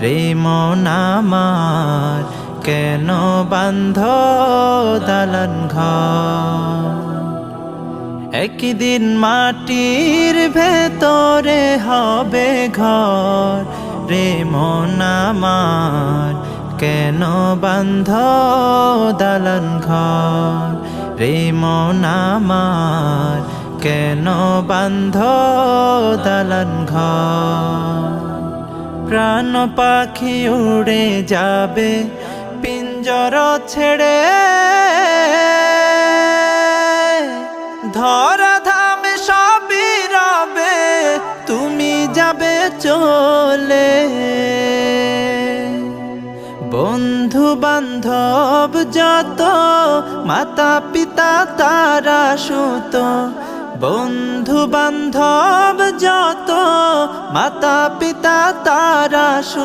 রে মন আমার, কেন বান্ধ দালান ঘর? একদিন মাটির ভেতরে হবে ঘর, রে মন আমার, কেন বান্ধ দালান ঘর? রে মন আমার, কেন বান্ধ দালান ঘর? প্রাণ পাখি উড়ে যাবে পিঞ্জর ছেড়ে, ধরা ধামে সবই রবে, তুমি যাবে চলে। বন্ধু বান্ধব যত, মাতা পিতা তারা সুত, বন্ধু বান্ধব যত, মাতা পিতা তারা সুত।